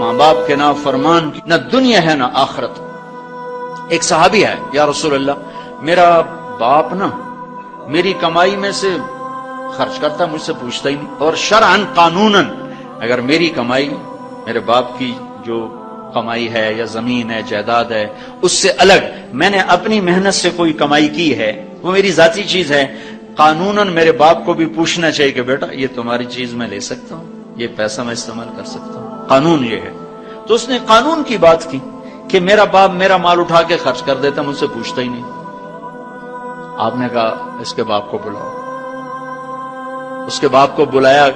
ماں باپ کے نافرمان کی نہ دنیا ہے نہ آخرت۔ ایک صحابی ہے، یا رسول اللہ میرا باپ نا میری کمائی میں سے خرچ کرتا، مجھ سے پوچھتا ہی نہیں، اور شرعاً قانوناً اگر میری کمائی میرے باپ کی جو کمائی ہے یا زمین ہے جائیداد ہے اس سے الگ میں نے اپنی محنت سے کوئی کمائی کی ہے، وہ میری ذاتی چیز ہے، قانوناً میرے باپ کو بھی پوچھنا چاہیے کہ بیٹا یہ تمہاری چیز میں لے سکتا ہوں، یہ پیسہ میں استعمال کر سکتا ہوں، قانون یہ ہے۔ تو اس نے قانون کی بات کی کہ میرا باپ میرا مال اٹھا کے خرچ کر دیتا، مجھ سے پوچھتا ہی نہیں۔ آپ نے کہا اس کے باپ کو بلاؤ۔ اس کے باپ کو بلایا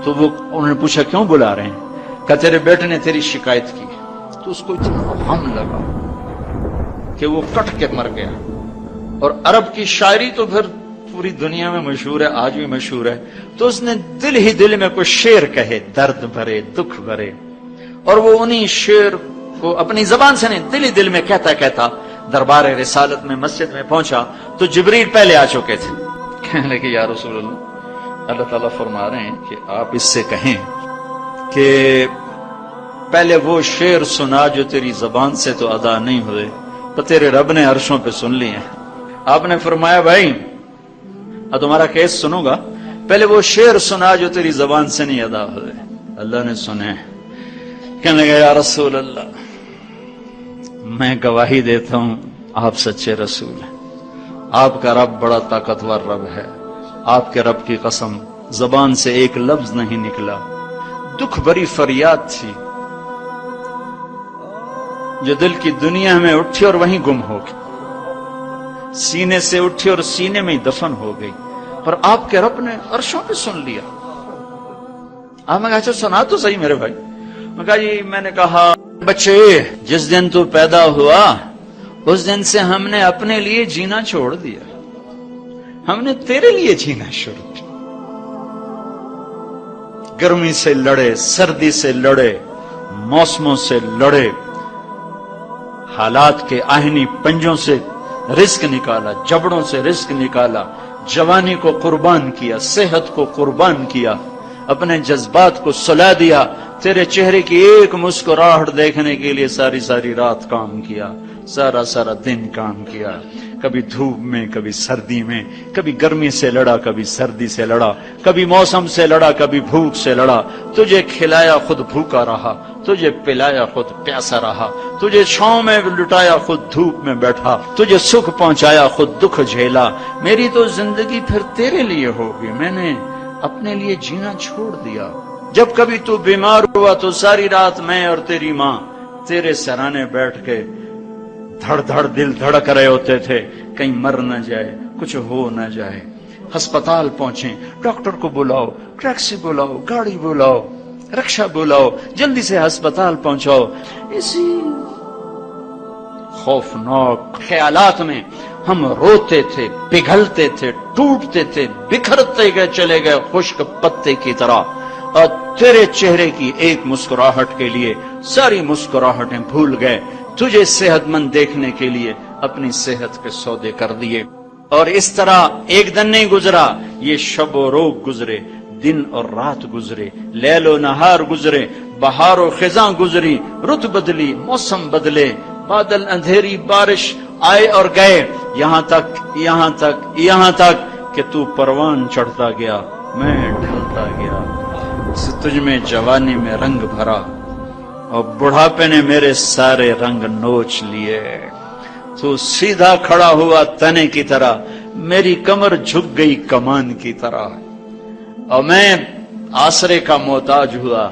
تو انہوں نے پوچھا کیوں بلا رہے ہیں؟ کہ تیرے بیٹے نے تیری شکایت کی۔ تو اس کو اتنا غم لگا کہ وہ کٹ کے مر گیا۔ اور عرب کی شاعری تو پھر پوری دنیا میں مشہور ہے، آج بھی مشہور ہے۔ تو اس نے دل ہی دل میں کوئی شعر کہے، درد بھرے دکھ بھرے، اور وہ انہی شعر کو اپنی زبان سے نہیں دل ہی دل میں کہتا کہتا دربار رسالت میں مسجد میں پہنچا تو جبریل پہلے آ چکے تھے۔ کہنے لگے یا رسول اللہ تعالیٰ فرما رہے ہیں کہ آپ اس سے کہیں کہ پہلے وہ شعر سنا جو تیری زبان سے تو ادا نہیں ہوئے، تو تیرے رب نے عرشوں پہ سن لیے ہیں۔ آپ نے فرمایا بھائی اب تمہارا کیس سنوں گا، پہلے وہ شعر سنا جو تیری زبان سے نہیں ادا ہوئے۔ اللہ نے سنے۔ کہنے لگا یا رسول اللہ میں گواہی دیتا ہوں آپ سچے رسول ہیں، آپ کا رب بڑا طاقتور رب ہے، آپ کے رب کی قسم زبان سے ایک لفظ نہیں نکلا، دکھ بھری فریاد تھی جو دل کی دنیا میں اٹھی اور وہیں گم ہو گئی، سینے سے اٹھی اور سینے میں ہی دفن ہو گئی، پر آپ کے رب نے عرشوں پہ سن لیا۔ آپ نے کہا اچھا سنا تو صحیح میرے بھائی۔ میں کہا جی میں نے کہا بچے جس دن تو پیدا ہوا اس دن سے ہم نے اپنے لیے جینا چھوڑ دیا، ہم نے تیرے لیے جینا شروع کیا۔ گرمی سے لڑے، سردی سے لڑے، موسموں سے لڑے، حالات کے آہنی پنجوں سے رزق نکالا، جبڑوں سے رزق نکالا، جوانی کو قربان کیا، صحت کو قربان کیا، اپنے جذبات کو سلا دیا، تیرے چہرے کی ایک مسکراہٹ دیکھنے کے لیے ساری ساری رات کام کیا، سارا سارا دن کام کیا، کبھی دھوپ میں کبھی سردی میں، کبھی گرمی سے لڑا کبھی سردی سے لڑا، کبھی موسم سے لڑا کبھی بھوک سے لڑا، تجھے کھلایا خود بھوکا رہا، تجھے پلایا خود پیاسا رہا، تجھے چھاؤں میں لٹایا خود دھوپ میں بیٹھا، تجھے سکھ پہنچایا خود دکھ جھیلا، میری تو زندگی پھر تیرے لیے ہوگی، میں نے اپنے لیے جینا چھوڑ دیا۔ جب کبھی تو بیمار ہوا تو ساری رات میں اور تیری ماں تیرے سرانے بیٹھ کے دھڑ دھڑ دل دھڑک رہے ہوتے تھے، کہیں مر نہ جائے، کچھ ہو نہ جائے۔ ہسپتال پہنچے، ڈاکٹر کو بلاؤ، ٹیکسی بلاؤ، گاڑی بلاؤ، رکشہ بلاؤ، جلدی سے ہسپتال پہنچاؤ۔ اسی خوفناک خیالات میں ہم روتے تھے، پگھلتے تھے، ٹوٹتے تھے، بکھرتے گئے چلے گئے خشک پتے کی طرح، اور تیرے چہرے کی ایک مسکراہٹ کے لیے ساری مسکراہٹیں بھول گئے، تجھے صحت مند دیکھنے کے لیے اپنی صحت کے سودے کر دیے۔ اور اس طرح ایک دن نہیں گزرا، یہ شب و روز گزرے، دن اور رات گزرے، لیل و نہار گزرے، بہار و خزاں گزری، رت بدلی، موسم بدلے، بادل اندھیری، بارش آئے اور گئے، یہاں تک کہ تو پروان چڑھتا گیا، میں ڈھلتا گیا، تجھ میں جوانی میں رنگ بھرا اور بڑھاپے نے میرے سارے رنگ نوچ لیے۔ تو سیدھا کھڑا ہوا تنے کی طرح، میری کمر جھک گئی کمان کی طرح، اور میں آسرے کا محتاج ہوا،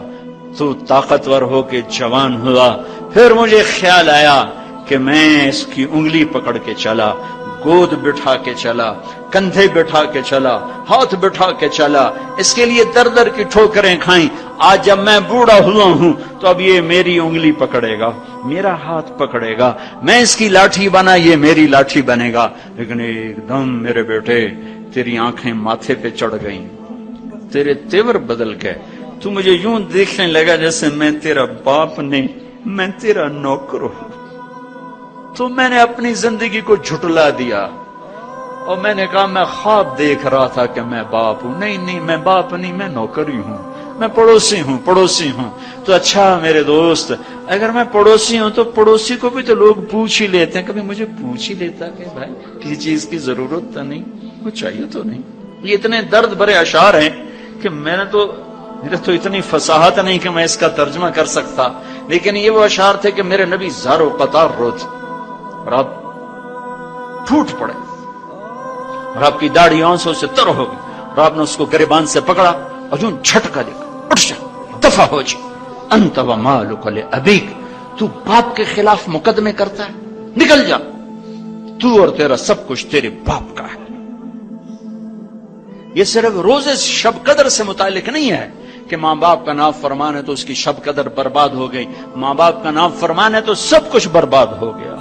تو طاقتور ہو کے جوان ہوا۔ پھر مجھے خیال آیا کہ میں اس کی انگلی پکڑ کے چلا، گود بٹھا کے چلا، کندھے بٹھا کے چلا، ہاتھ بٹھا کے چلا، اس کے لیے در در کی ٹھوکریں کھائیں۔ آج جب میں بوڑھا ہوا ہوں تو اب یہ میری انگلی پکڑے گا، میرا ہاتھ پکڑے گا، میں اس کی لاٹھی بنا، یہ میری لاٹھی بنے گا۔ لیکن ایک دم میرے بیٹے تیری آنکھیں ماتھے پہ چڑھ گئیں، تیرے تیور بدل گئے، تو مجھے یوں دیکھنے لگا جیسے میں تیرا باپ نہیں، میں تیرا نوکر ہوں۔ تو میں نے اپنی زندگی کو جھٹلا دیا اور میں نے کہا میں خواب دیکھ رہا تھا کہ میں باپ ہوں، نہیں میں باپ نہیں، میں نوکر ہی ہوں۔ میں پڑوسی ہوں. تو اچھا میرے دوست، اگر میں پڑوسی ہوں تو پڑوسی کو بھی تو لوگ پوچھ ہی لیتے ہیں. کبھی مجھے پوچھ ہی لیتا کہ بھائی کسی چیز کی ضرورت تو نہیں، کچھ چاہیے تو نہیں. یہ اتنے درد بھرے اشعار ہیں کہ میرے تو اتنی فصاحت نہیں کہ میں اس کا ترجمہ کر سکتا، لیکن یہ وہ اشعار تھے کہ میرے نبی زار و قطار روتے اور آپ پھوٹ پڑے اور آپ کی داڑھی آنسوں سے تر ہو گئی اور آپ نے اس کو گریبان سے پکڑا اور یوں جھٹکا دے کر اٹھ جا، دفع ہو جا. انت ومالک لابیک، تو باپ کے خلاف مقدمے کرتا ہے، نکل جا، تو اور تیرا سب کچھ تیرے باپ کا ہے. یہ صرف روزے شب قدر سے متعلق نہیں ہے کہ ماں باپ کا نافرمان ہے تو اس کی شب قدر برباد ہو گئی. ماں باپ کا نافرمان ہے تو سب کچھ برباد ہو گیا.